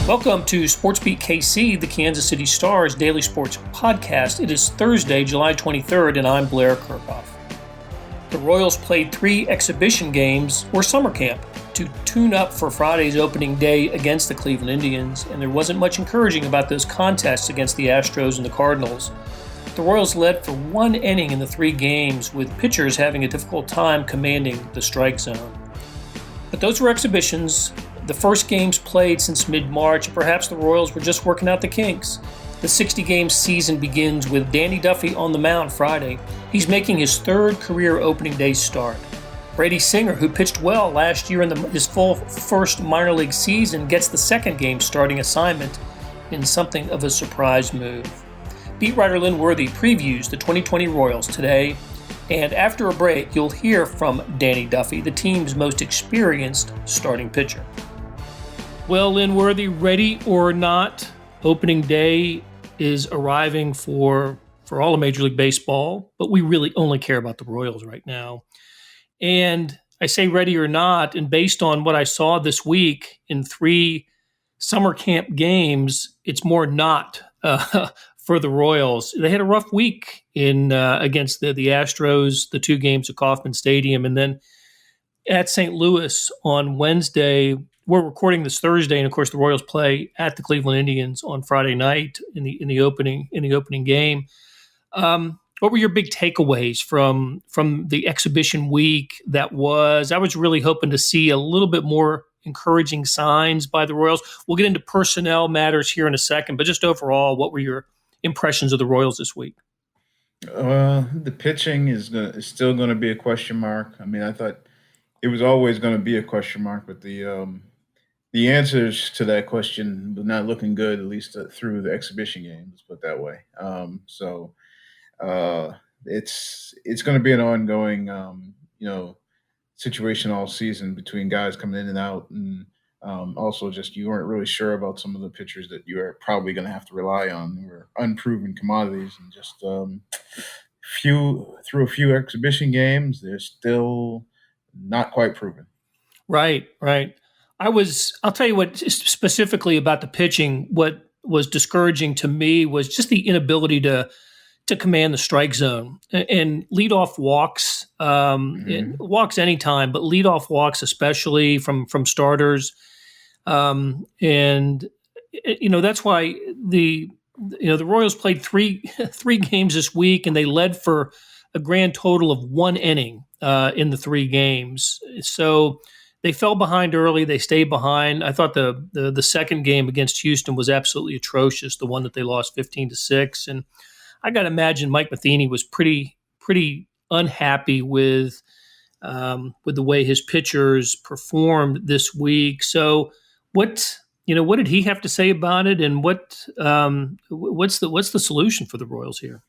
Welcome to SportsBeat KC, the Kansas City Star's daily sports podcast. It is Thursday, July 23rd, and I'm Blair Kerkhoff. The Royals played 3 exhibition games or summer camp to tune up for Friday's opening day against the Cleveland Indians, and there wasn't much encouraging about those contests against the Astros and the Cardinals. The Royals led for 1 inning in the 3 games, with pitchers having a difficult time commanding the strike zone. But those were exhibitions. The first games played since mid-March, and perhaps the Royals were just working out the kinks. The 60-game season begins with Danny Duffy on the mound Friday. He's making his 3rd career opening day start. Brady Singer, who pitched well last year in his full first minor league season, gets the 2nd game starting assignment in something of a surprise move. Beat writer Lynn Worthy previews the 2020 Royals today, and after a break, you'll hear from Danny Duffy, the team's most experienced starting pitcher. Well, Lynn Worthy, ready or not, opening day is arriving for all of Major League Baseball, but we really only care about the Royals right now. And I say ready or not, and based on what I saw this week in 3 summer camp games, it's more not for the Royals. They had a rough week against the Astros, the 2 games at Kauffman Stadium, and then at St. Louis on Wednesday. We're recording this Thursday, and of course, the Royals play at the Cleveland Indians on Friday night in the opening game. What were your big takeaways from the exhibition week? I was really hoping to see a little bit more encouraging signs by the Royals. We'll get into personnel matters here in a second, but just overall, what were your impressions of the Royals this week? The pitching is still going to be a question mark. I mean, I thought it was always going to be a question mark, but the answers to that question were not looking good, at least through the exhibition game. Let's put it that way. It's going to be an ongoing, situation all season between guys coming in and out, and also just you weren't really sure about some of the pitchers that you are probably going to have to rely on. They were unproven commodities, and just through a few exhibition games, they're still not quite proven. Right. I'll tell you what, specifically about the pitching, what was discouraging to me was just the inability to command the strike zone and lead off walks, walks anytime, but lead off walks, especially from starters. And that's why the Royals played three games this week, and they led for a grand total of 1 inning in the 3 games. So they fell behind early. They stayed behind. I thought the 2nd game against Houston was absolutely atrocious, the one that they lost 15-6. And I got to imagine Mike Matheny was pretty unhappy with the way his pitchers performed this week. So what did he have to say about it, and what's the solution for the Royals here?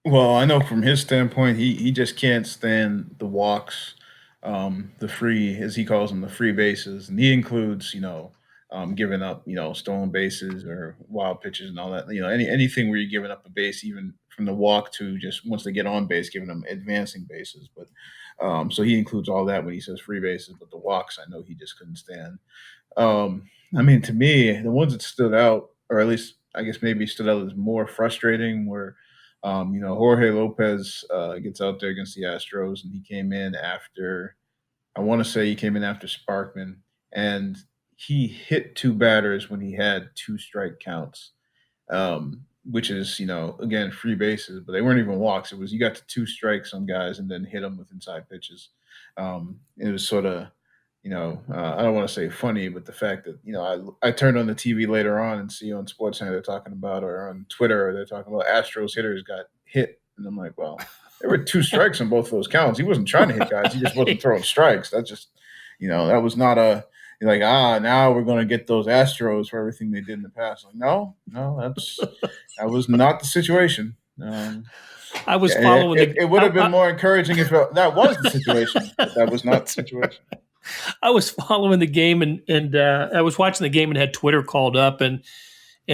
Well, I know from his standpoint, he just can't stand the walks. The free, as he calls them, the free bases, and he includes, giving up, stolen bases or wild pitches and all that. Anything where you're giving up a base, even from the walk to just once they get on base, giving them advancing bases. But so he includes all that when he says free bases. But the walks, I know he just couldn't stand. To me, the ones that stood out, or at least I guess maybe stood out as more frustrating, were Jorge Lopez gets out there against the Astros, and he came in after Sparkman, and he hit 2 batters when he had 2 strike counts, which is, again, free bases, but they weren't even walks. It was you got to 2 strikes on guys and then hit them with inside pitches. It was sort of, I don't want to say funny, but the fact that, I turned on the TV later on and see on SportsCenter they're talking about, or on Twitter, they're talking about Astros hitters got hit. And I'm like, well, there were 2 strikes on both of those counts. He wasn't trying to hit guys. He just wasn't throwing strikes. That just, that was not now we're going to get those Astros for everything they did in the past. Like, no, that was not the situation. I was following it would have been more encouraging if that was the situation, but that was not the situation. I was following the game and I was watching the game and had Twitter called up and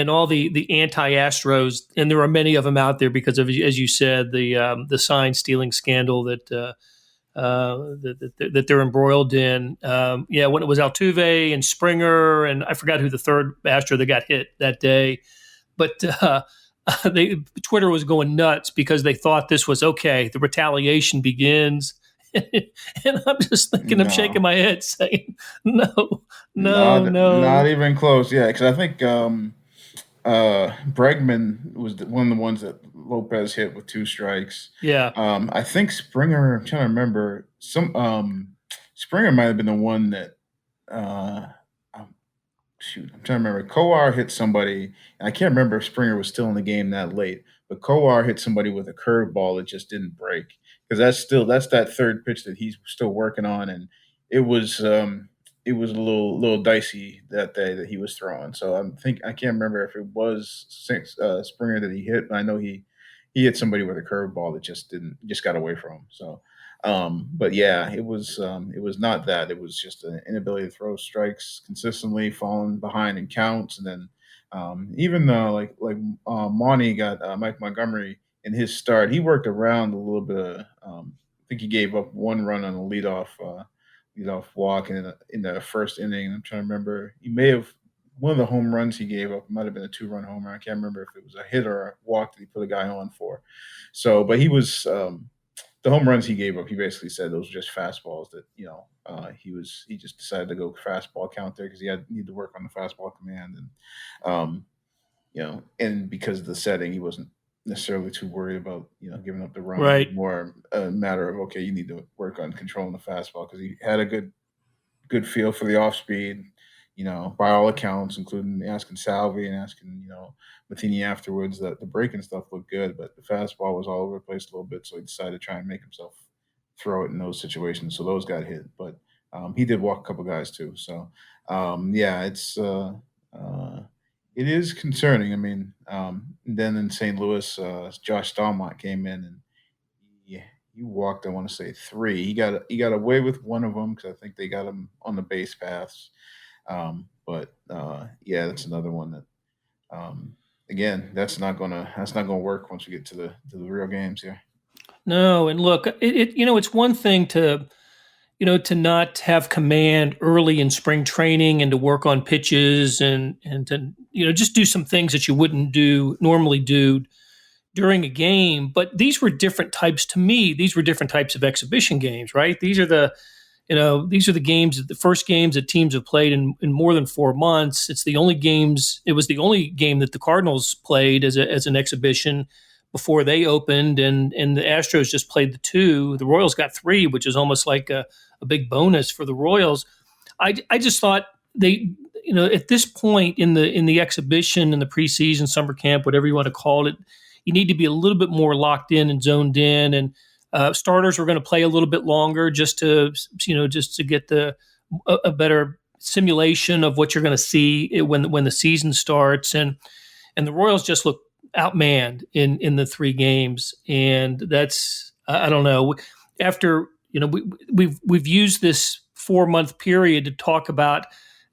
all the anti-Astros, and there are many of them out there because of, as you said, the sign stealing scandal that that they're embroiled in. When it was Altuve and Springer, and I forgot who the third Astro that got hit that day, but Twitter was going nuts because they thought this was okay. The retaliation begins. And I'm just thinking, I'm shaking No, my head saying, no, no, not no. even close. Yeah, because I think Bregman was one of the ones that Lopez hit with two strikes. Yeah. I think Springer. I'm trying to remember. Springer might have been the one that. Um, Shoot, I'm trying to remember. Kowar hit somebody. And I can't remember if Springer was still in the game that late, but Kowar hit somebody with a curveball that just didn't break because that's that third pitch that he's still working on, and it was it was a little dicey that day that he was throwing. So I can't remember if it was Springer that he hit, but I know he hit somebody with a curveball that just got away from him. So but yeah, it was not that. It was just an inability to throw strikes consistently, falling behind in counts, and then even Monty got Mike Montgomery in his start. He worked around a little bit. I think he gave up one run on a leadoff walk in the first inning. I'm trying to remember. He may have one of the home runs he gave up might have been a 2-run homer. I can't remember if it was a hit or a walk that he put a guy on for. So, but he was the home runs he gave up, he basically said those were just fastballs that he just decided to go fastball count there because he had need to work on the fastball command and and because of the setting, he wasn't necessarily too worried about giving up the run. It was Right. more a matter of okay, you need to work on controlling the fastball because he had a good feel for the off speed, by all accounts, including asking Salvi and asking, Matheny afterwards that the breaking stuff looked good, but the fastball was all over the place a little bit. So he decided to try and make himself throw it in those situations. So those got hit, but he did walk a couple guys too. So yeah, uh, it is concerning. I mean, then in St. Louis, Josh Stallmont came in and yeah, he walked. I want to say three. He got away with one of them because I think they got him on the base paths. But yeah, that's another one that again that's not gonna work once we get to the real games here. No, and look, it's one thing to not have command early in spring training and to work on pitches and to just do some things that you wouldn't normally do during a game. But these were different types to me. These were different types of exhibition games, right? These are the games, the first games that teams have played in more than 4 months. It was the only game that the Cardinals played as an exhibition before they opened, and the Astros just played the two. The Royals got three, which is almost like a big bonus for the Royals. I just thought they, at this point in the exhibition, in the preseason, summer camp, whatever you want to call it, you need to be a little bit more locked in and zoned in, and starters were going to play a little bit longer just to get a better simulation of what you're going to see when the season starts, and the Royals just look outmanned in the three games, and that's I don't know. After we've used this 4 month period to talk about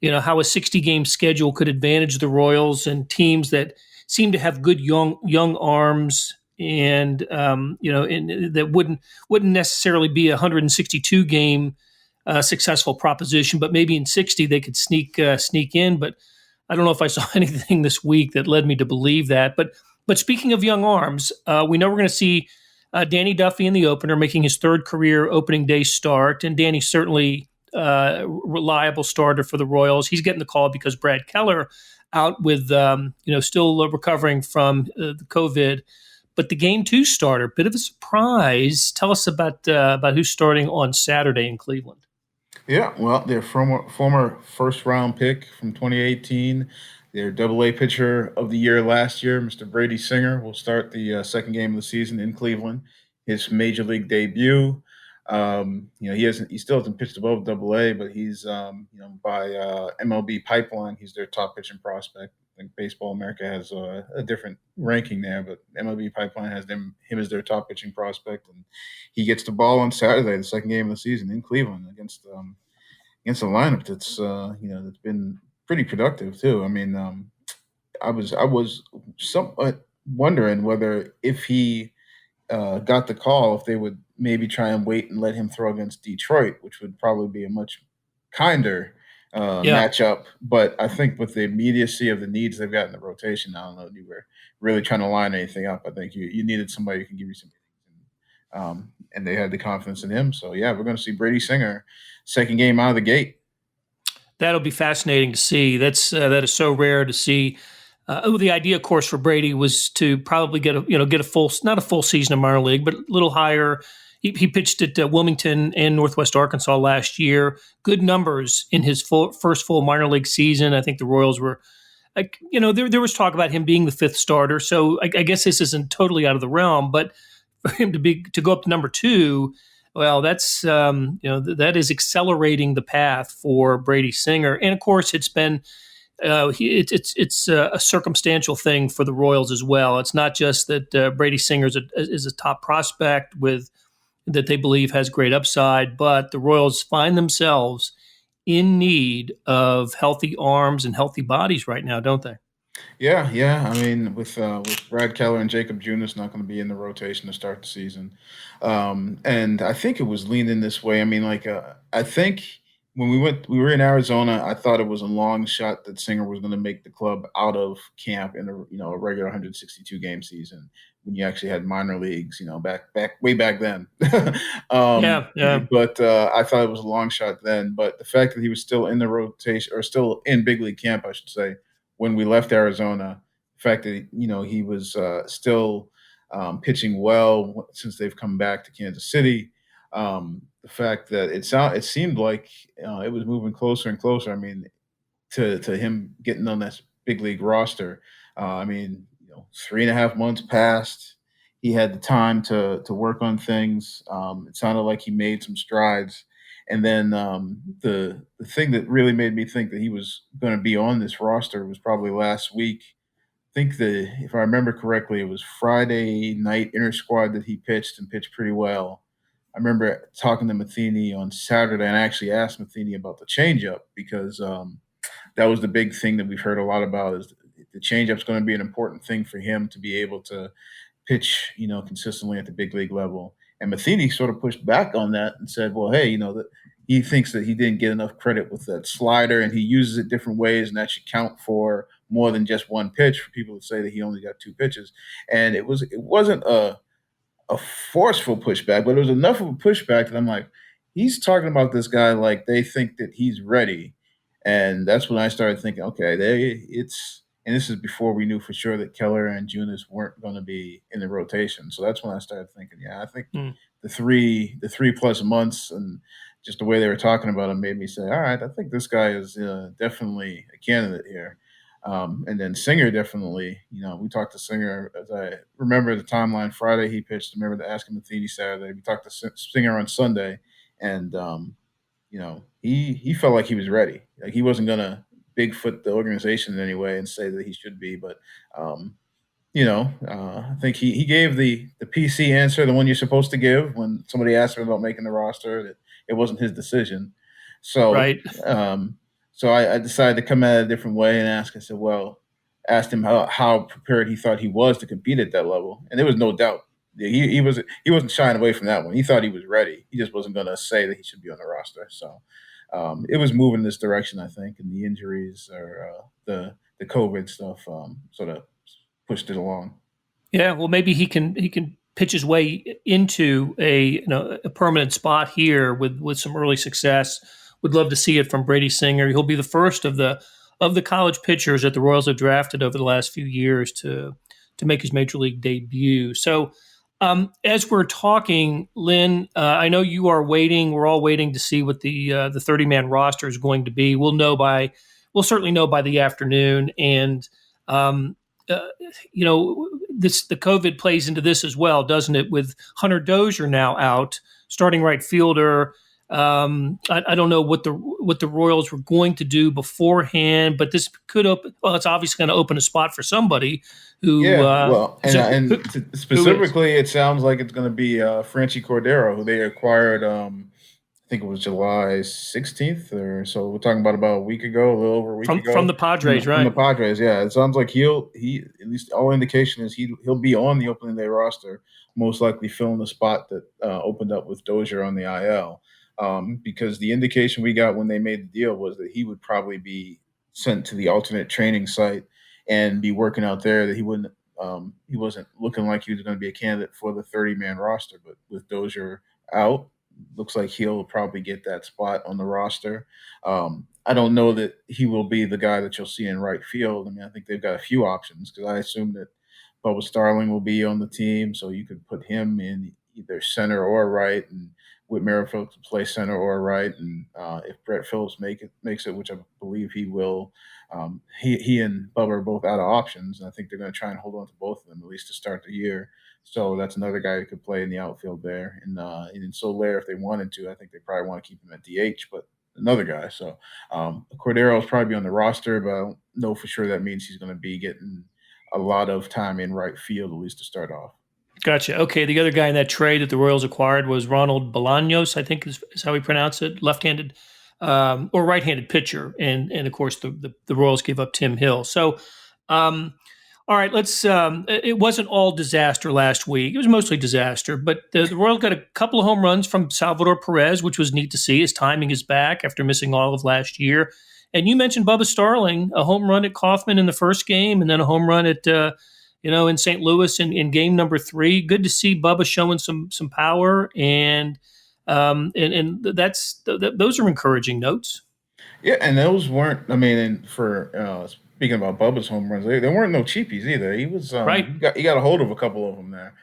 how a 60 game schedule could advantage the Royals and teams that seem to have good young arms and that wouldn't necessarily be a 162 game successful proposition, but maybe in 60 they could sneak in. But I don't know if I saw anything this week that led me to believe that. But speaking of young arms, we know we're going to see Danny Duffy in the opener, making his third career opening day start, and Danny's certainly reliable starter for the Royals. He's getting the call because Brad Keller out with still recovering from the COVID. But the game two starter, bit of a surprise. Tell us about who's starting on Saturday in Cleveland. Yeah, well, their former first round pick from 2018, their Double A pitcher of the year last year, Mr. Brady Singer, will start the second game of the season in Cleveland. His major league debut. He still hasn't pitched above Double A, but he's by MLB Pipeline, he's their top pitching prospect. I think Baseball America has a different ranking there, but MLB Pipeline has him as their top pitching prospect, and he gets the ball on Saturday, the second game of the season in Cleveland against a lineup that's been pretty productive too. I mean, I was somewhat wondering whether if he got the call if they would maybe try and wait and let him throw against Detroit, which would probably be a much kinder Yeah. matchup. But I think with the immediacy of the needs they've got in the rotation, I don't know if you were really trying to line anything up. I think you needed somebody who can give you some. And they had the confidence in him. So yeah, we're going to see Brady Singer second game out of the gate. That'll be fascinating to see. That is so rare to see. The idea, of course, for Brady was to probably get a full, not a full season of minor league, but a little higher. He pitched at Wilmington and Northwest Arkansas last year. Good numbers in his first full minor league season. I think the Royals were, there was talk about him being the fifth starter. So I guess this isn't totally out of the realm. But for him to go up to number two, well, that's that is accelerating the path for Brady Singer. And of course, it's been it's a circumstantial thing for the Royals as well. It's not just that Brady Singer is a top prospect that they believe has great upside, but the Royals find themselves in need of healthy arms and healthy bodies right now, don't they? Yeah, yeah. I mean, with Brad Keller and Jacob Junis not going to be in the rotation to start the season, and I think it was leaning this way. I mean, I think when we were in Arizona, I thought it was a long shot that Singer was going to make the club out of camp in a regular 162 game season when you actually had minor leagues, way back then. Yeah, yeah. but I thought it was a long shot then. But the fact that he was still in the rotation or still in big league camp, I should say when we left Arizona. The fact that he was still pitching well since they've come back to Kansas City. The fact that it seemed like it was moving closer and closer. I mean, to him getting on that big league roster. I mean, 3.5 months passed. He had the time to work on things. It sounded like he made some strides. And then the thing that really made me think that he was going to be on this roster was probably last week. I think if I remember correctly, it was Friday night inter squad that he pitched and pitched pretty well. I remember talking to Matheny on Saturday, and I actually asked Matheny about the changeup because that was the big thing that we've heard a lot about. Is the changeup's going to be an important thing for him to be able to pitch, consistently at the big league level. And Matheny sort of pushed back on that and said, well, hey, that he thinks that he didn't get enough credit with that slider and he uses it different ways and that should count for more than just one pitch for people to say that he only got two pitches. And it wasn't a forceful pushback, but it was enough of a pushback that I'm like, he's talking about this guy like they think that he's ready. And that's when I started thinking, okay, and this is before we knew for sure that Keller and Junis weren't going to be in the rotation. So that's when I started thinking, yeah, I think the 3+ months and just the way they were talking about him made me say, all right, I think this guy is definitely a candidate here. And then Singer definitely, we talked to Singer, as I remember the timeline Friday he pitched. I remember the Ask Him Matheny Saturday. We talked to Singer on Sunday, and he felt like he was ready. Like he wasn't gonna Bigfoot the organization in any way and say that he should be, but I think he gave the PC answer, the one you're supposed to give when somebody asked him about making the roster, that it wasn't his decision. So, Right. so I decided to come at it a different way and ask. I said, well, asked him how prepared he thought he was to compete at that level, and there was no doubt. He wasn't shying away from that one. He thought he was ready. He just wasn't going to say that he should be on the roster. So it was moving this direction, I think, and the injuries or the COVID stuff sort of pushed it along. Yeah, well, maybe he can pitch his way into a permanent spot here with some early success. Would love to see it from Brady Singer. He'll be the first of the college pitchers that the Royals have drafted over the last few years to make his major league debut. So, as we're talking, Lynn, I know you are waiting. We're all waiting to see what the 30-man roster is going to be. We'll certainly know by the afternoon, and uh, the COVID plays into this as well, doesn't it? With Hunter Dozier now out, starting right fielder. I don't know what the Royals were going to do beforehand, but this could open. Well, it's obviously going to open a spot for somebody who. Yeah, well, Who is? specifically, it sounds like it's going to be Franchi Cordero, who they acquired. I think it was July 16th or so. We're talking about a week ago, a little over a week From ago the Padres, from the right? Padres. Yeah, it sounds like he at least all indication is he'll be on the opening day roster, most likely filling the spot that opened up with Dozier on the IL. Because the indication we got when they made the deal was that he would probably be sent to the alternate training site and be working out there. That he wasn't looking like he was going to be a candidate for the 30-man roster, but with Dozier out, looks like he'll probably get that spot on the roster. I don't know that he will be the guy that you'll see in right field. I mean, I think they've got a few options because I assume that Bubba Starling will be on the team, so you could put him in either center or right, and Whit Merrifield to play center or right. And if Brett Phillips makes it, which I believe he will, he and Bubba are both out of options, and I think they're going to try and hold on to both of them at least to start the year. So that's another guy who could play in the outfield there. And Soler, if they wanted to, I think they probably want to keep him at DH, but another guy. So Cordero will probably be on the roster, but I don't know for sure that means he's going to be getting a lot of time in right field, at least to start off. Gotcha. Okay, the other guy in that trade that the Royals acquired was Ronald Bolaños, I think is how we pronounce it, left-handed or right-handed pitcher, and of course the Royals gave up Tim Hill. So, all right, let's. It wasn't all disaster last week; it was mostly disaster. But the Royals got a couple of home runs from Salvador Perez, which was neat to see. His timing is back after missing all of last year. And you mentioned Bubba Starling, a home run at Kauffman in the first game, and then a home run at in St. Louis in game number 3. Good to see Bubba showing some power, and those are encouraging notes. Yeah, and those weren't. I mean, and for speaking about Bubba's home runs, they weren't no cheapies either. He was Right. he got a hold of a couple of them there.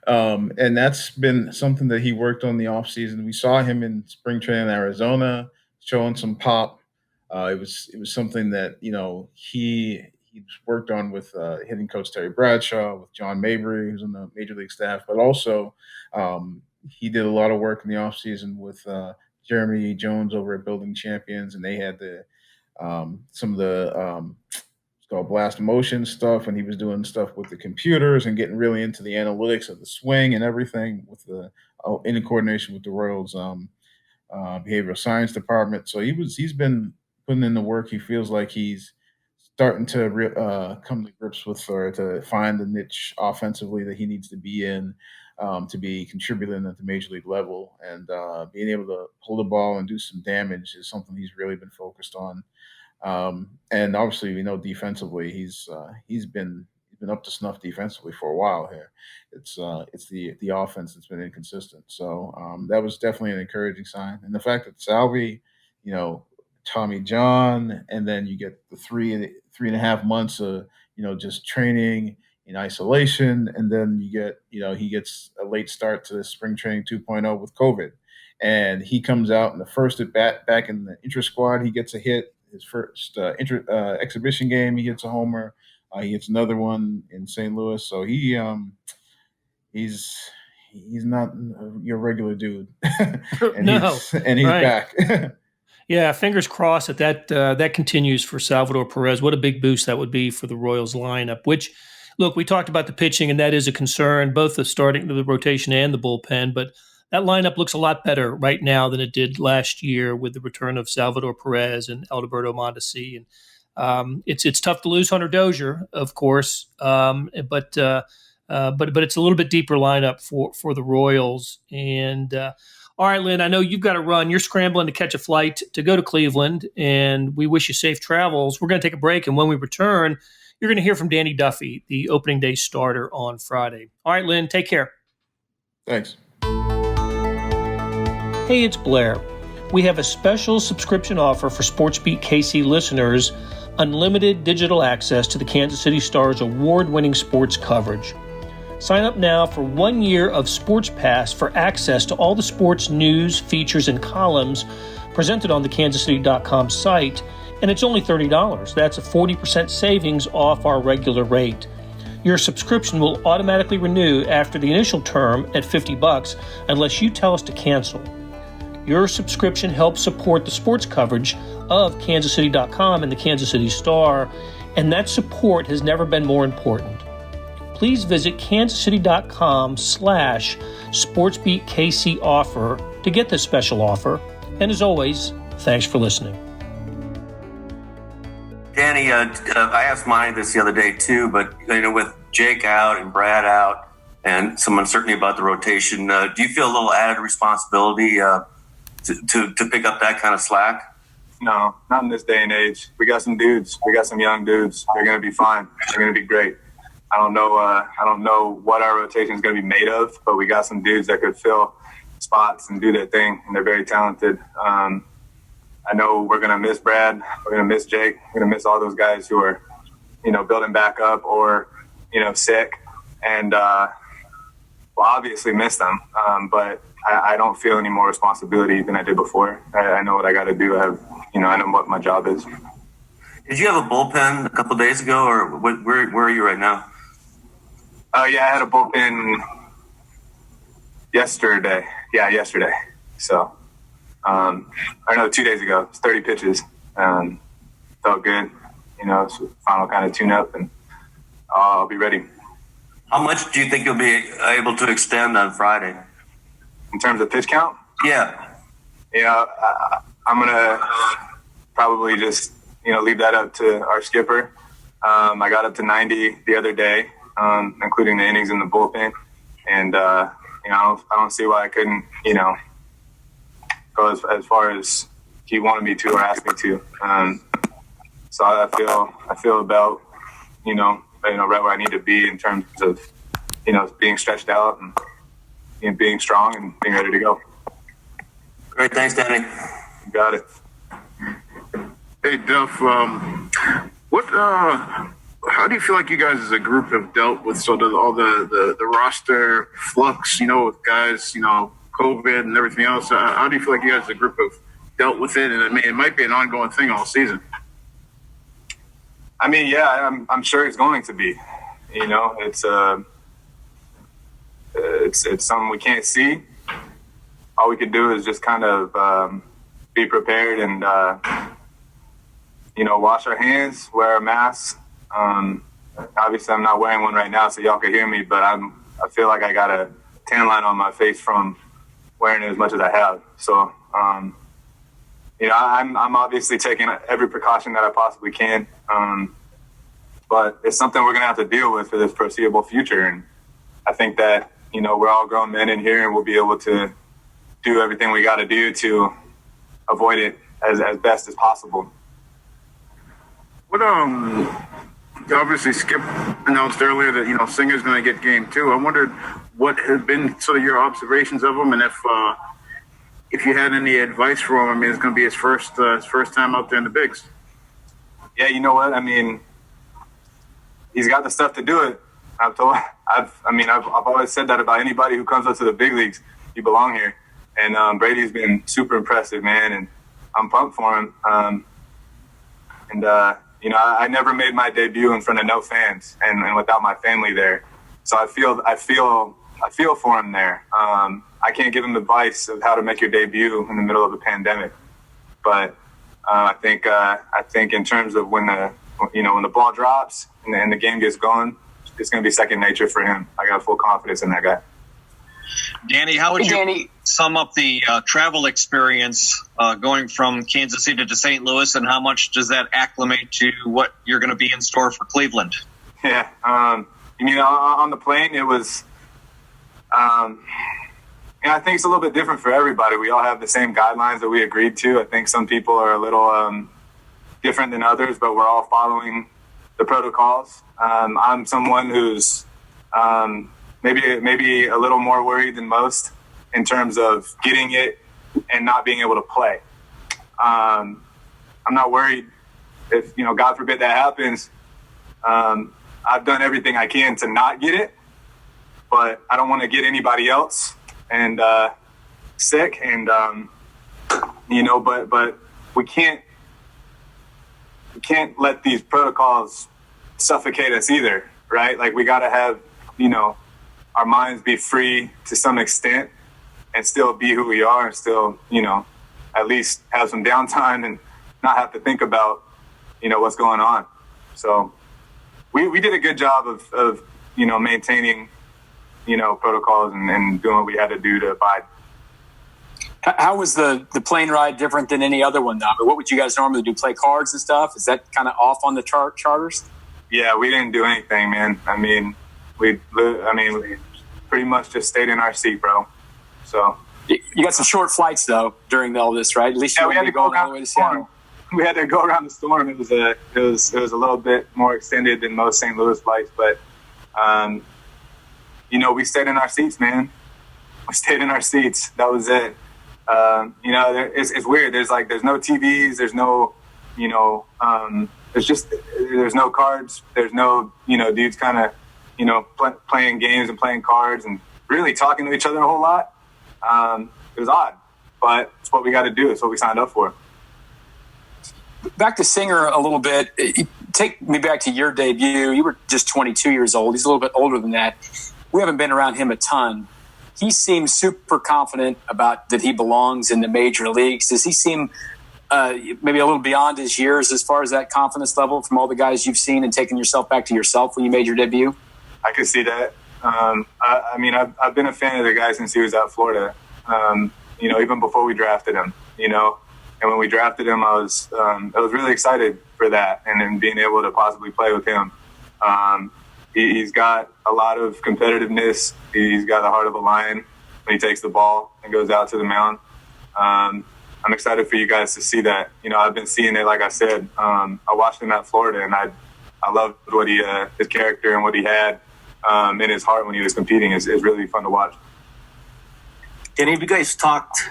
And that's been something that he worked on the offseason. We saw him in spring training in Arizona showing some pop. It was something that he worked on with hitting coach Terry Bradshaw, with John Mabry, who's on the major league staff, but also he did a lot of work in the offseason with Jeremy Jones over at Building Champions, and they had some of the it's called blast motion stuff, and he was doing stuff with the computers and getting really into the analytics of the swing and everything with the in coordination with the Royals behavioral science department. So he's been putting in the work. He feels like he's starting to come to grips with or to find the niche offensively that he needs to be in to be contributing at the major league level, and being able to hold the ball and do some damage is something he's really been focused on. And obviously, we know defensively, he's been up to snuff defensively for a while here. It's the offense that's been inconsistent. So that was definitely an encouraging sign. And the fact that Salvi, Tommy John, and then you get the 3.5 months of just training in isolation, and then you get he gets a late start to the spring training 2.0 with COVID, and he comes out in the first at bat back in the intra squad. He gets a hit. His first exhibition game, he hits a homer. He hits another one in St. Louis. So he's not your regular dude, and No, he's right. back. Yeah, fingers crossed that continues for Salvador Perez. What a big boost that would be for the Royals lineup. Which, look, we talked about the pitching, and that is a concern, both the rotation and the bullpen. But that lineup looks a lot better right now than it did last year with the return of Salvador Perez and Alberto Mondesi. And it's tough to lose Hunter Dozier, of course, but it's a little bit deeper lineup for the Royals. And all right, Lynn, I know you've got to run. You're scrambling to catch a flight to go to Cleveland, and we wish you safe travels. We're going to take a break, and when we return, you're going to hear from Danny Duffy, the opening day starter on Friday. All right, Lynn, take care. Thanks. Hey, it's Blair. We have a special subscription offer for SportsBeat KC listeners, unlimited digital access to the Kansas City Star's award-winning sports coverage. Sign up now for 1 year of Sports Pass for access to all the sports news, features, and columns presented on the kansascity.com site, and it's only $30. That's a 40% savings off our regular rate. Your subscription will automatically renew after the initial term at $50 unless you tell us to cancel. Your subscription helps support the sports coverage of kansascity.com and the Kansas City Star, and that support has never been more important. Please visit kansascity.com/SportsBeatKC offer to get this special offer And as always, thanks for listening. Danny, I asked Monty this the other day too, but with Jake out and Brad out and some uncertainty about the rotation, do you feel a little added responsibility to pick up that kind of slack? No, not in this day and age. We got some dudes. We got some young dudes. They're going to be fine. They're going to be great. I don't know what our rotation is going to be made of, but we got some dudes that could fill spots and do their thing, and they're very talented. I know we're going to miss Brad. We're going to miss Jake. We're going to miss all those guys who are, building back up or, sick. And we'll obviously miss them. But I don't feel any more responsibility than I did before. I know what I got to do. I know what my job is. Did you have a bullpen a couple of days ago, or where are you right now? Yeah, I had a bullpen yesterday. Yeah, yesterday. So. 2 days ago. It's 30 pitches. Felt good. It's final kind of tune-up, and I'll be ready. How much do you think you'll be able to extend on Friday? In terms of pitch count? Yeah. I'm going to probably just, leave that up to our skipper. I got up to 90 the other day, including the innings in the bullpen. And, I don't see why I couldn't, go as far as he wanted me to or asked me to. So I feel about, right where I need to be in terms of, being stretched out and being strong and being ready to go. Great. Thanks, Danny. You got it. Hey, Duff, how do you feel like you guys as a group have dealt with all the roster flux, with guys, COVID and everything else? How do you feel like you guys as a group have dealt with it? And it might be an ongoing thing all season. I'm sure it's going to be. It's something we can't see. All we can do is just kind of be prepared and wash our hands, wear a mask. Obviously, I'm not wearing one right now, so y'all can hear me. But I feel like I got a tan line on my face from wearing it as much as I have. So, I'm obviously taking every precaution that I possibly can. But it's something we're going to have to deal with for this foreseeable future. And I think that, we're all grown men in here, and we'll be able to do everything we got to do to avoid it as best as possible. What, obviously Skip announced earlier that, Singer's going to get game 2. I wondered what had been sort of your observations of him, and if you had any advice for him. It's going to be his first time out there in the bigs. Yeah, you know what? He's got the stuff to do it. I've always said that about anybody who comes up to the big leagues. You belong here. And Brady's been super impressive, man, and I'm pumped for him. I never made my debut in front of no fans and without my family there. So I feel for him there. I can't give him advice of how to make your debut in the middle of a pandemic, but I think in terms of when the ball drops and the game gets going, it's going to be second nature for him. I got full confidence in that guy. Danny, how would you sum up the travel experience going from Kansas City to St. Louis, and how much does that acclimate to what you're going to be in store for Cleveland? Yeah, on the plane, it was I think it's a little bit different for everybody. We all have the same guidelines that we agreed to. I think some people are a little different than others, but we're all following the protocols. I'm someone who's maybe a little more worried than most in terms of getting it and not being able to play. I'm not worried if, God forbid that happens. I've done everything I can to not get it, but I don't want to get anybody else and sick. And, but we can't let these protocols suffocate us either, right? Like, we got to have, our minds be free to some extent and still be who we are and still, at least have some downtime and not have to think about, what's going on. So we did a good job of maintaining, protocols and doing what we had to do to abide. How was the plane ride different than any other one, though? I mean, what would you guys normally do? Play cards and stuff? Is that kind of off on the charters? Yeah, we didn't do anything, man. I mean, we pretty much just stayed in our seat, bro. So you got some short flights though during all this, right? At least you we had to go all the way to Seattle. We had to go around the storm. It was a little bit more extended than most St. Louis flights, but we stayed in our seats, man. We stayed in our seats. That was it. It's weird. There's no TVs. There's no, there's no cards. There's no, dudes kind of, playing games and playing cards and really talking to each other a whole lot. It was odd, but it's what we got to do. It's what we signed up for. Back to Singer a little bit. Take me back to your debut. You were just 22 years old. He's a little bit older than that. We haven't been around him a ton. He seems super confident about that he belongs in the major leagues. Does he seem maybe a little beyond his years as far as that confidence level from all the guys you've seen and taking yourself back to yourself when you made your debut? I could see that. I've been a fan of the guy since he was at Florida, even before we drafted him, And when we drafted him, I was really excited for that and then being able to possibly play with him. He's got a lot of competitiveness. He's got the heart of a lion when he takes the ball and goes out to the mound. I'm excited for you guys to see that. I've been seeing it, like I said. I watched him at Florida, and I loved what his character and what he had in his heart when he was competing. It's really fun to watch. Danny, have you guys talked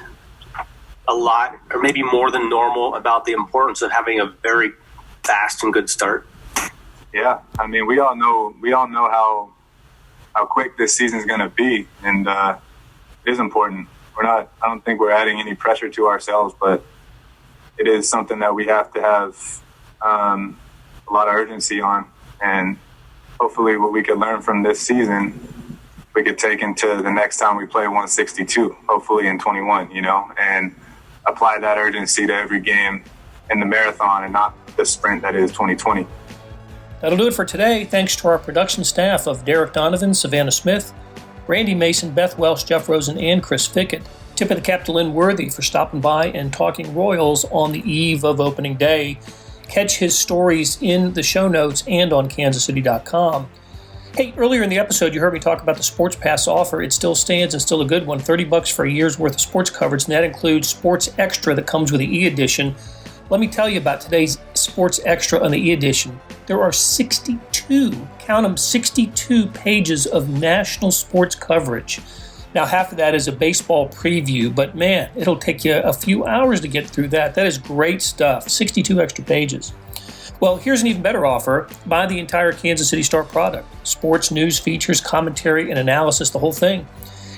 a lot, or maybe more than normal, about the importance of having a very fast and good start? Yeah, I mean, we all know how quick this season's going to be, and it is important. I don't think we're adding any pressure to ourselves, but it is something that we have to have a lot of urgency on, and hopefully what we could learn from this season we could take into the next time we play 162, hopefully in 21, and apply that urgency to every game in the marathon and not the sprint that is 2020. That'll do it for today. Thanks to our production staff of Derek Donovan, Savannah Smith, Randy Mason, Beth Welsh, Jeff Rosen, and Chris Fickett. Tip of the cap to Lynn Worthy for stopping by and talking Royals on the eve of opening day. Catch his stories in the show notes and on kansascity.com. Hey, earlier in the episode, you heard me talk about the Sports Pass offer. It still stands and still a good one. $30 for a year's worth of sports coverage, and that includes Sports Extra that comes with the e-edition. Let me tell you about today's Sports Extra on the e-edition. There are 62, count them, 62 pages of national sports coverage. Now, half of that is a baseball preview, but man, it'll take you a few hours to get through that. That is great stuff, 62 extra pages. Well, here's an even better offer. Buy the entire Kansas City Star product. Sports, news, features, commentary, and analysis, the whole thing.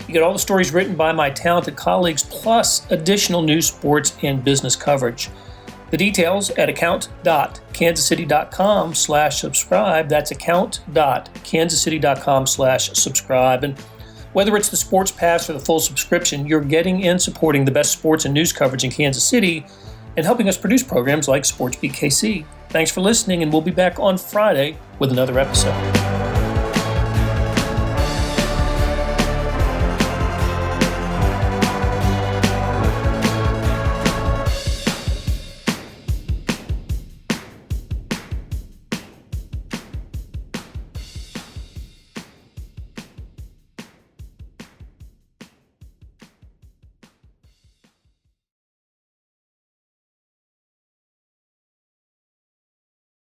You get all the stories written by my talented colleagues, plus additional news, sports, and business coverage. The details at account.kansascity.com/subscribe. That's account.kansascity.com/subscribe. And whether it's the Sports Pass or the full subscription, you're getting and supporting the best sports and news coverage in Kansas City and helping us produce programs like SportsBeat KC. Thanks for listening, and we'll be back on Friday with another episode.